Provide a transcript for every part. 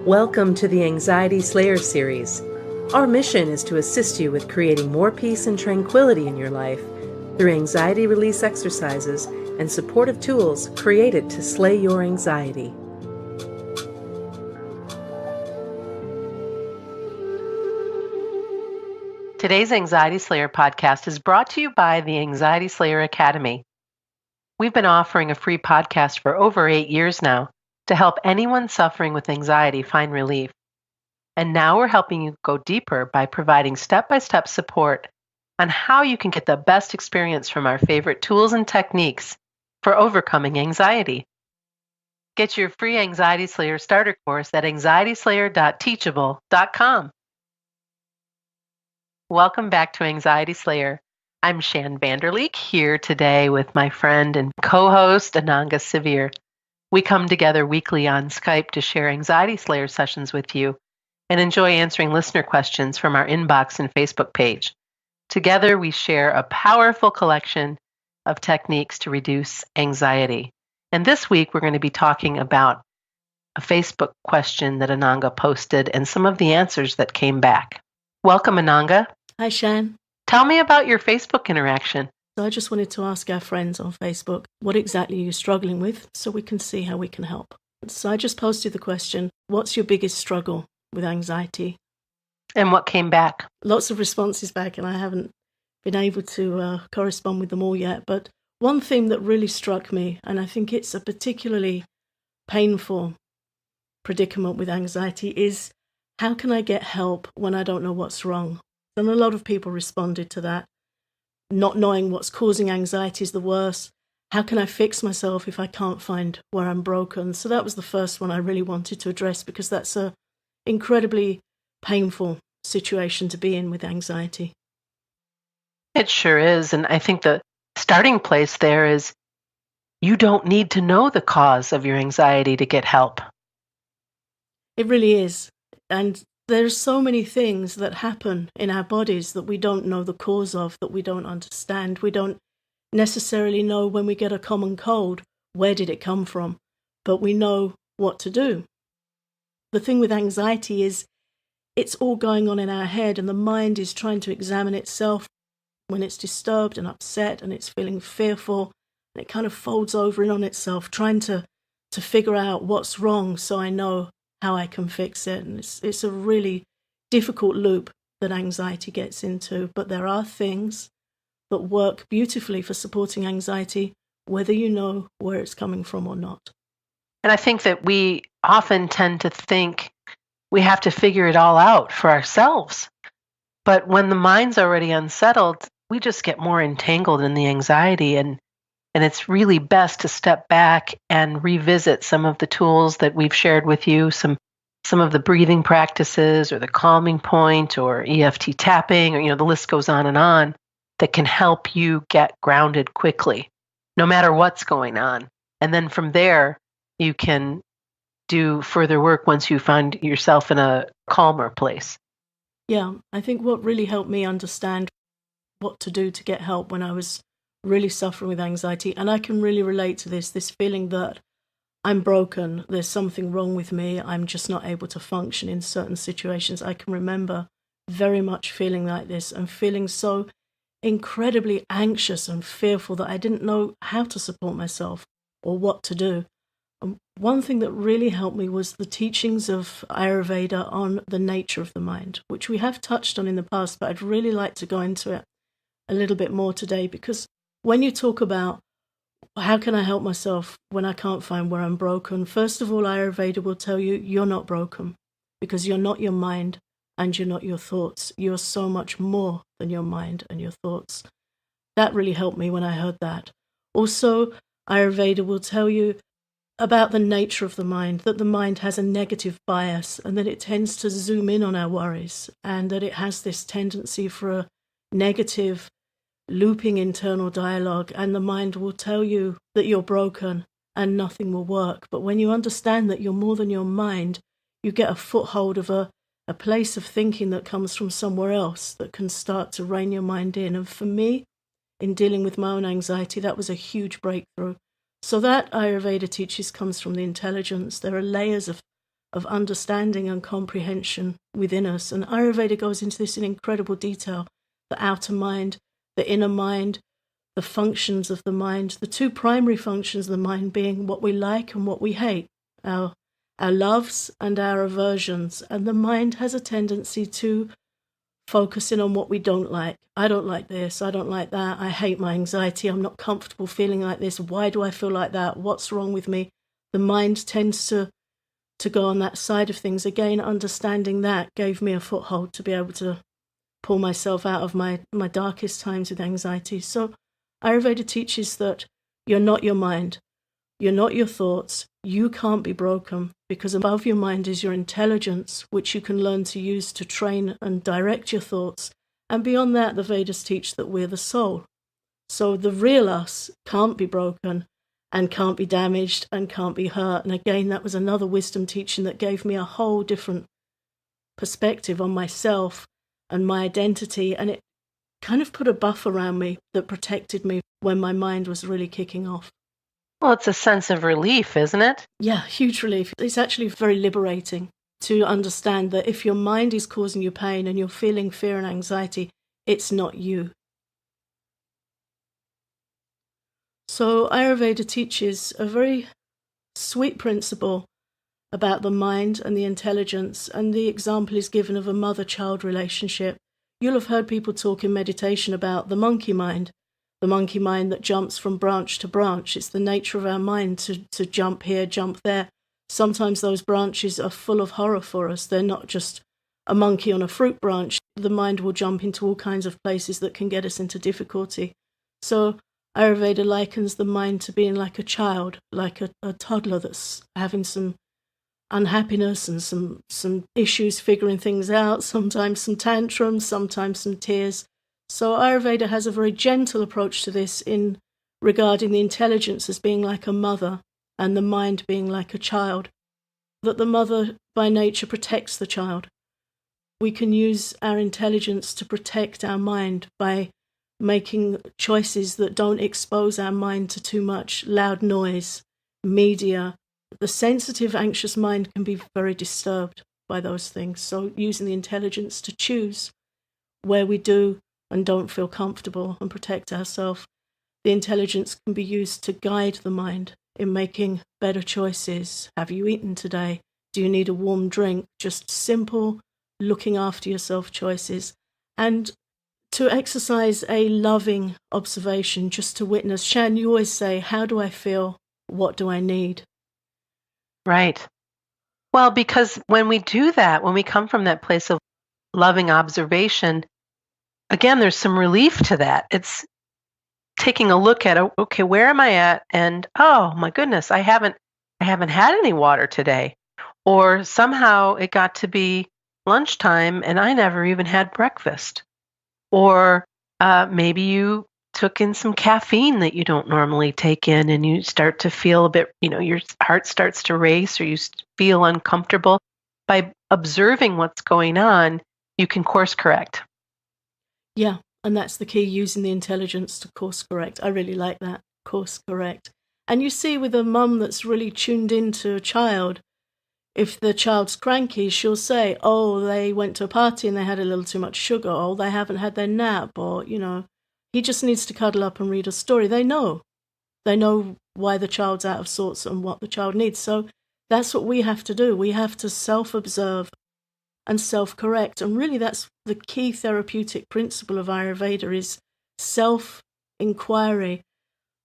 Welcome to the Anxiety Slayer series. Our mission is to assist you with creating more peace and tranquility in your life through anxiety release exercises and supportive tools created to slay your anxiety. Today's Anxiety Slayer podcast is brought to you by the Anxiety Slayer Academy. We've been offering a free podcast for over 8 years now to help anyone suffering with anxiety find relief. And now we're helping you go deeper by providing step-by-step support on how you can get the best experience from our favorite tools and techniques for overcoming anxiety. Get your free Anxiety Slayer starter course at anxietyslayer.teachable.com. Welcome back to Anxiety Slayer. I'm Shan Vanderleek here today with my friend and co-host Ananga Sivir. We come together weekly on Skype to share Anxiety Slayer sessions with you and enjoy answering listener questions from our inbox and Facebook page. Together, we share a powerful collection of techniques to reduce anxiety. And this week, we're going to be talking about a Facebook question that Ananga posted and some of the answers that came back. Welcome, Ananga. Hi, Shan. Tell me about your Facebook interaction. So I just wanted to ask our friends on Facebook, what exactly are you struggling with so we can see how we can help. So I just posted the question, what's your biggest struggle with anxiety? And what came back? Lots of responses back, and I haven't been able to correspond with them all yet. But one theme that really struck me, and I think it's a particularly painful predicament with anxiety, is how can I get help when I don't know what's wrong? And a lot of people responded to that. Not knowing what's causing anxiety is the worst. How can I fix myself if I can't find where I'm broken? So that was the first one I really wanted to address because that's an incredibly painful situation to be in with anxiety. It sure is. And I think the starting place there is you don't need to know the cause of your anxiety to get help. It really is. And there's so many things that happen in our bodies that we don't know the cause of, that we don't understand. We don't necessarily know when we get a common cold, where did it come from? But we know what to do. The thing with anxiety is it's all going on in our head, and the mind is trying to examine itself when it's disturbed and upset and it's feeling fearful, and it kind of folds over in on itself, trying to figure out what's wrong so I know how I can fix it. And it's a really difficult loop that anxiety gets into. But there are things that work beautifully for supporting anxiety, whether you know where it's coming from or not. And I think that we often tend to think we have to figure it all out for ourselves. But when the mind's already unsettled, we just get more entangled in the anxiety. And it's really best to step back and revisit some of the tools that we've shared with you, some of the breathing practices or the calming point or EFT tapping, or the list goes on, that can help you get grounded quickly, no matter what's going on. And then from there, you can do further work once you find yourself in a calmer place. Yeah, I think what really helped me understand what to do to get help when I was really suffering with anxiety, and I can really relate to this feeling that I'm broken, there's something wrong with me, I'm just not able to function in certain situations. I can remember very much feeling like this and feeling so incredibly anxious and fearful that I didn't know how to support myself or what to do. And one thing that really helped me was the teachings of Ayurveda on the nature of the mind, which we have touched on in the past, but I'd really like to go into it a little bit more today, because when you talk about how can I help myself when I can't find where I'm broken, first of all, Ayurveda will tell you you're not broken because you're not your mind and you're not your thoughts. You're so much more than your mind and your thoughts. That really helped me when I heard that. Also, Ayurveda will tell you about the nature of the mind, that the mind has a negative bias and that it tends to zoom in on our worries, and that it has this tendency for a negative looping internal dialogue, and the mind will tell you that you're broken and nothing will work. But when you understand that you're more than your mind, you get a foothold of a place of thinking that comes from somewhere else that can start to rein your mind in. And for me, in dealing with my own anxiety, that was a huge breakthrough. So that Ayurveda teaches comes from the intelligence. There are layers of of understanding and comprehension within us. And Ayurveda goes into this in incredible detail. The outer mind, the inner mind, the functions of the mind, the two primary functions of the mind being what we like and what we hate, our loves and our aversions. And the mind has a tendency to focus in on what we don't like. I don't like this, I don't like that, I hate my anxiety, I'm not comfortable feeling like this, why do I feel like that, what's wrong with me? The mind tends to go on that side of things. Again, understanding that gave me a foothold to be able to pull myself out of my darkest times with anxiety. So Ayurveda teaches that you're not your mind, you're not your thoughts, you can't be broken, because above your mind is your intelligence, which you can learn to use to train and direct your thoughts. And beyond that, the Vedas teach that we're the soul. So the real us can't be broken and can't be damaged and can't be hurt. And again, that was another wisdom teaching that gave me a whole different perspective on myself and my identity. And it kind of put a buff around me that protected me when my mind was really kicking off. Well, it's a sense of relief, isn't it? Yeah, huge relief. It's actually very liberating to understand that if your mind is causing you pain and you're feeling fear and anxiety, it's not you. So Ayurveda teaches a very sweet principle about the mind and the intelligence, and the example is given of a mother-child relationship. You'll have heard people talk in meditation about the monkey mind that jumps from branch to branch. It's the nature of our mind to jump here, jump there. Sometimes those branches are full of horror for us. They're not just a monkey on a fruit branch. The mind will jump into all kinds of places that can get us into difficulty. So Ayurveda likens the mind to being like a child, like a toddler that's having some unhappiness and some issues figuring things out, sometimes some tantrums, sometimes some tears. So Ayurveda has a very gentle approach to this in regarding the intelligence as being like a mother and the mind being like a child, that the mother by nature protects the child. We can use our intelligence to protect our mind by making choices that don't expose our mind to too much loud noise, media. The sensitive, anxious mind can be very disturbed by those things. So using the intelligence to choose where we do and don't feel comfortable and protect ourselves. The intelligence can be used to guide the mind in making better choices. Have you eaten today? Do you need a warm drink? Just simple looking after yourself choices. And to exercise a loving observation, just to witness. Shan, you always say, how do I feel? What do I need? Right. Well, because when we do that, when we come from that place of loving observation, again, there's some relief to that. It's taking a look at, okay, where am I at? And oh my goodness, I haven't had any water today. Or somehow it got to be lunchtime and I never even had breakfast. Or maybe you took in some caffeine that you don't normally take in and you start to feel a bit, your heart starts to race or you feel uncomfortable. By observing what's going on, you can course correct. Yeah, and that's the key, using the intelligence to course correct. I really like that, course correct. And you see with a mum that's really tuned into a child, if the child's cranky, she'll say, oh, they went to a party and they had a little too much sugar, or they haven't had their nap, or, he just needs to cuddle up and read a story. They know why the child's out of sorts and what the child needs. So that's what we have to do. We have to self-observe and self-correct. And really that's the key therapeutic principle of Ayurveda, is self-inquiry.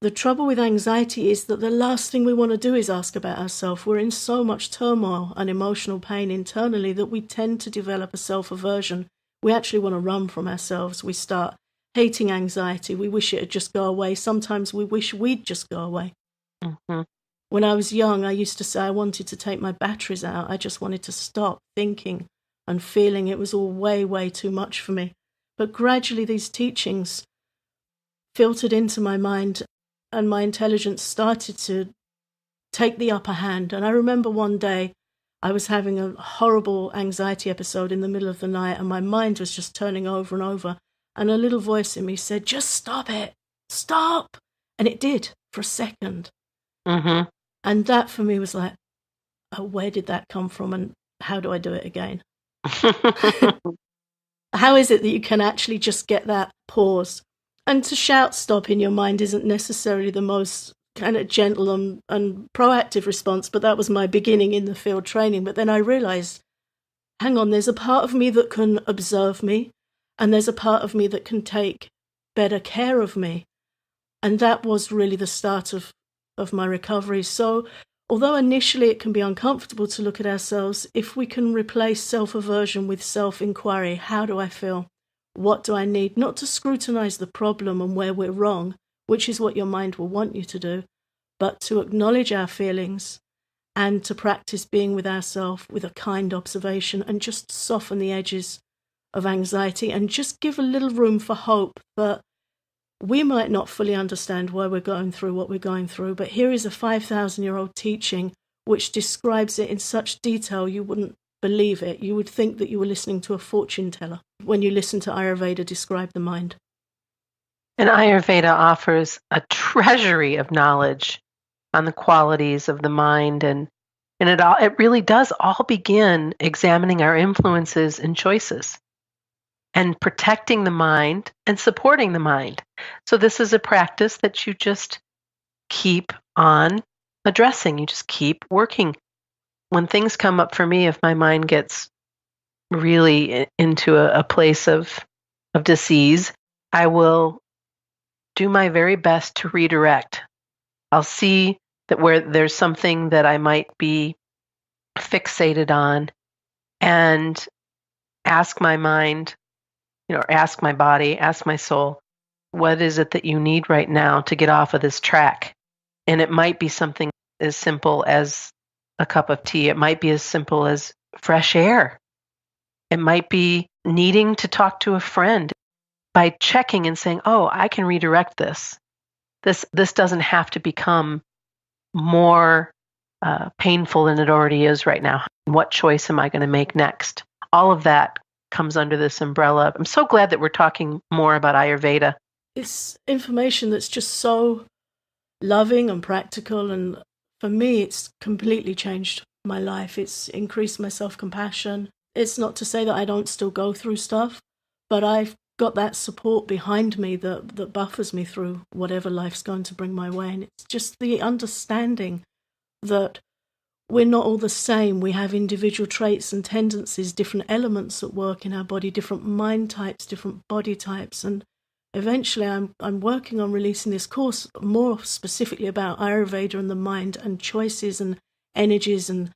The trouble with anxiety is that the last thing we want to do is ask about ourselves. We're in so much turmoil and emotional pain internally that we tend to develop a self-aversion. We actually want to run from ourselves. We start hating anxiety. We wish it would just go away. Sometimes we wish we'd just go away. Mm-hmm. When I was young, I used to say I wanted to take my batteries out. I just wanted to stop thinking and feeling. It was all way, way too much for me. But gradually these teachings filtered into my mind and my intelligence started to take the upper hand. And I remember one day I was having a horrible anxiety episode in the middle of the night and my mind was just turning over and over. And a little voice in me said, just stop it, stop. And it did for a second. Mm-hmm. And that for me was like, where did that come from and how do I do it again? How is it that you can actually just get that pause? And to shout stop in your mind isn't necessarily the most kind of gentle and proactive response, but that was my beginning in the field training. But then I realized, hang on, there's a part of me that can observe me, and there's a part of me that can take better care of me. And that was really the start of my recovery. So although initially it can be uncomfortable to look at ourselves, if we can replace self-aversion with self-inquiry, how do I feel? What do I need? Not to scrutinize the problem and where we're wrong, which is what your mind will want you to do, but to acknowledge our feelings and to practice being with ourselves with a kind observation and just soften the edges of anxiety and just give a little room for hope that we might not fully understand why we're going through what we're going through, but here is a 5,000-year-old teaching which describes it in such detail you wouldn't believe it. You would think that you were listening to a fortune teller when you listen to Ayurveda describe the mind. And Ayurveda offers a treasury of knowledge on the qualities of the mind, and it really does all begin examining our influences and choices and protecting the mind and supporting the mind. So this is a practice that you just keep on addressing. You just keep working. When things come up for me, if my mind gets really into a place of disease, I will do my very best to redirect. I'll see that where there's something that I might be fixated on and ask my mind, ask my body, ask my soul, what is it that you need right now to get off of this track? And it might be something as simple as a cup of tea. It might be as simple as fresh air. It might be needing to talk to a friend by checking and saying, oh, I can redirect this. This doesn't have to become more painful than it already is right now. What choice am I going to make next? All of that comes under this umbrella. I'm so glad that we're talking more about Ayurveda. It's information that's just so loving and practical, and for me it's completely changed my life. It's increased my self-compassion. It's not to say that I don't still go through stuff, but I've got that support behind me that buffers me through whatever life's going to bring my way. And it's just the understanding that we're not all the same. We have individual traits and tendencies, different elements at work in our body, different mind types, different body types. And eventually I'm working on releasing this course more specifically about Ayurveda and the mind and choices and energies and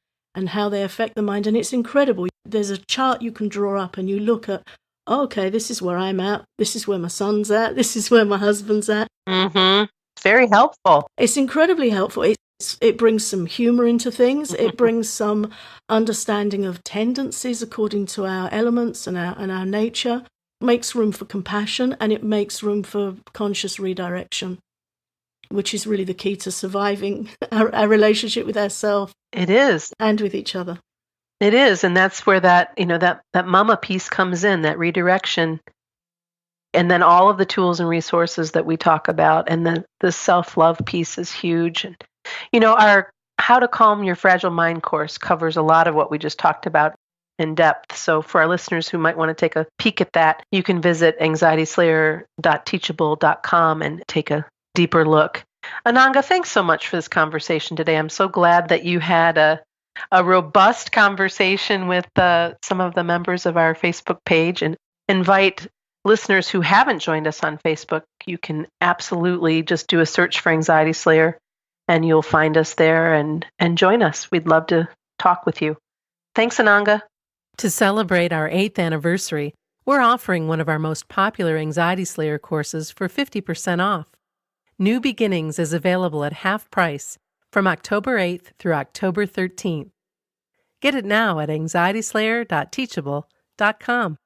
how they affect the mind. And it's incredible. There's a chart you can draw up and you look at, okay, this is where I'm at, this is where my son's at, this is where my husband's at. Mm-hmm. Very helpful. It's incredibly helpful. It brings some humor into things. It brings some understanding of tendencies according to our elements and our nature. It makes room for compassion, and it makes room for conscious redirection, which is really the key to surviving our relationship with ourselves. It is. And with each other. It is. And that's where that mama piece comes in, that redirection. And then all of the tools and resources that we talk about, and the self-love piece is huge. And, our How to Calm Your Fragile Mind course covers a lot of what we just talked about in depth. So for our listeners who might want to take a peek at that, you can visit anxietyslayer.teachable.com and take a deeper look. Ananga, thanks so much for this conversation today. I'm so glad that you had a robust conversation with some of the members of our Facebook page, and invite listeners who haven't joined us on Facebook. You can absolutely just do a search for Anxiety Slayer and you'll find us there and join us. We'd love to talk with you. Thanks, Ananga. To celebrate our 8th anniversary, we're offering one of our most popular Anxiety Slayer courses for 50% off. New Beginnings is available at half price from October 8th through October 13th. Get it now at anxietyslayer.teachable.com.